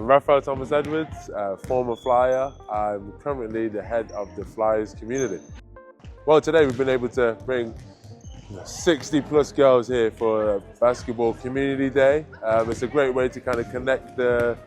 I'm Raphael Thomas Edwards, former Flyer. I'm currently the head of the Flyers community. Well, today we've been able to bring 60 plus girls here for a basketball community day. It's a great way to kind of connect the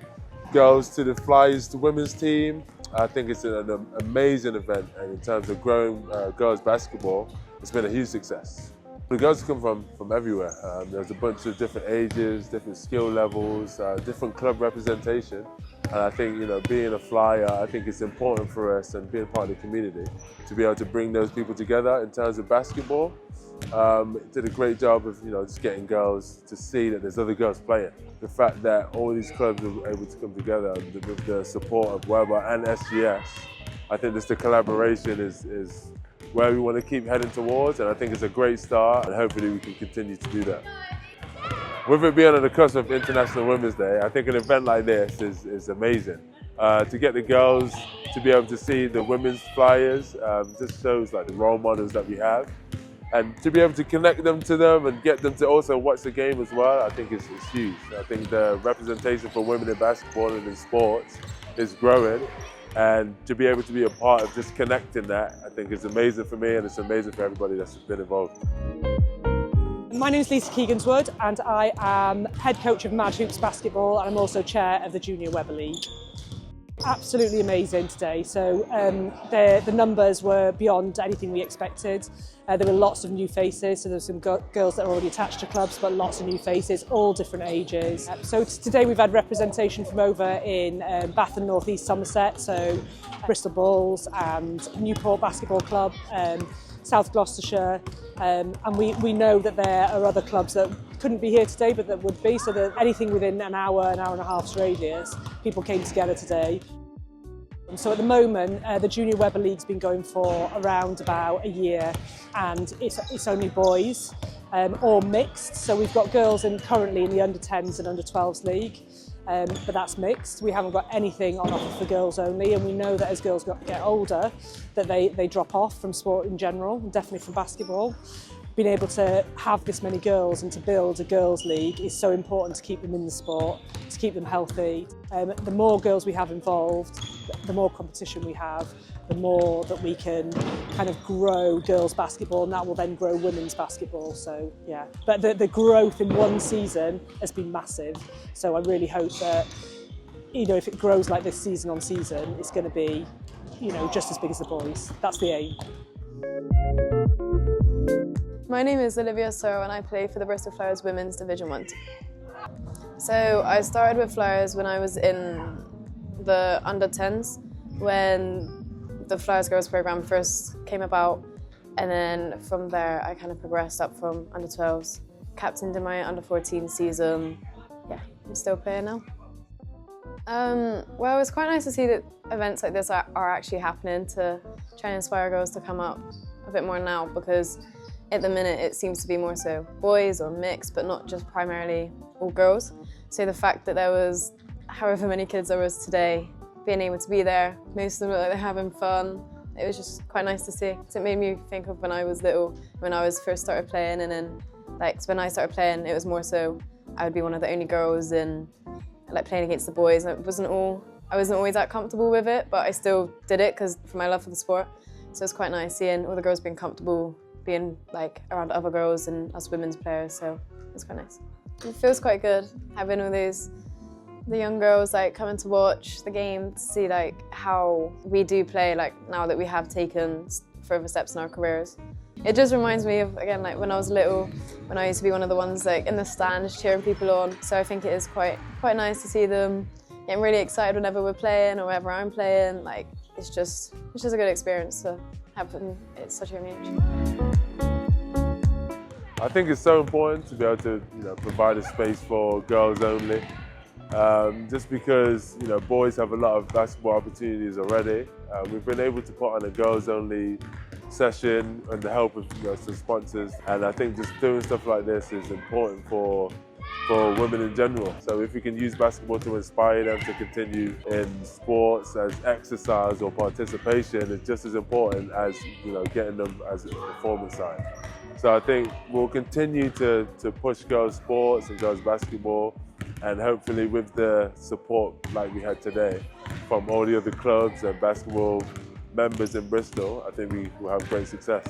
girls to the Flyers women's team. I think it's an amazing event, and in terms of growing girls basketball, it's been a huge success. The girls come from everywhere. There's a bunch of different ages, different skill levels, different club representation. And I think, being a Flyer, I think it's important for us and being part of the community to be able to bring those people together in terms of basketball. Did a great job of, just getting girls to see that there's other girls playing. The fact that all these clubs are able to come together with the support of WEBBA and SGS, I think just the collaboration is where we want to keep heading towards, and I think it's a great start, and hopefully we can continue to do that. With it being on the cusp of International Women's Day, I think an event like this is amazing. To get the girls to be able to see the women's Flyers just shows like the role models that we have, and to be able to connect them to them and get them to also watch the game as well, I think it's huge. I think the representation for women in basketball and in sports is growing. And to be able to be a part of just connecting that, I think is amazing for me, and it's amazing for everybody that's been involved. My name is Lisa Keeganswood, and I am head coach of Mad Hoops Basketball, and I'm also chair of the Junior WEBBA League. Absolutely amazing today. So the numbers were beyond anything we expected. There were lots of new faces, so there's some girls that are already attached to clubs, but lots of new faces, all different ages. So today we've had representation from over in Bath and North East Somerset, so Bristol Bulls and Newport Basketball Club, South Gloucestershire, and we know that there are other clubs that couldn't be here today but that would be, so that anything within an hour and a half's radius, people came together today. So at the moment, the Junior WEBBA League's been going for around about a year, and it's only boys, or mixed. So we've got girls currently in the under-10s and under-12s league, but that's mixed. We haven't got anything on offer for girls only, and we know that as girls get older, that they drop off from sport in general, and definitely from basketball. Being able to have this many girls and to build a girls' league is so important to keep them in the sport, to keep them healthy. The more girls we have involved, the more competition we have, the more that we can kind of grow girls' basketball, and that will then grow women's basketball. So yeah, but the growth in one season has been massive. So I really hope that, if it grows like this season on season, it's going to be, just as big as the boys. That's the aim. My name is Olivia Sorrow, and I play for the Bristol Flyers Women's Division 1 team. So I started with Flyers when I was in the under-10s, when the Flyers Girls program first came about, and then from there I kind of progressed up from under-12s, captained in my under-14 season. Yeah, I'm still playing now. Well, it's quite nice to see that events like this are actually happening, to try and inspire girls to come up a bit more now, because at the minute it seems to be more so boys or mixed, but not just primarily all girls. So the fact that there was however many kids there was today, being able to be there, most of them look like they're having fun, it was just quite nice to see. So it made me think of when I was little, when I was first started playing, and then when I started playing, it was more so I would be one of the only girls and playing against the boys. I wasn't always that comfortable with it, but I still did it because for my love for the sport. So it's quite nice seeing all the girls being comfortable being around other girls and us women's players, so it's quite nice. It feels quite good having all the young girls coming to watch the game, to see how we do play now that we have taken further steps in our careers. It just reminds me of, again, when I was little, when I used to be one of the ones in the stands cheering people on. So I think it is quite nice to see them getting really excited whenever we're playing or whenever I'm playing. It's just a good experience to have at such a young age. I think it's so important to be able to provide a space for girls only. Just because boys have a lot of basketball opportunities already. We've been able to put on a girls only session and the help of some sponsors, and I think just doing stuff like this is important for women in general. So if we can use basketball to inspire them to continue in sports as exercise or participation, it's just as important as getting them as a performance side. So I think we'll continue to push girls sports and girls basketball And hopefully with the support like we had today from all the other clubs and basketball members in Bristol, I think we will have great success.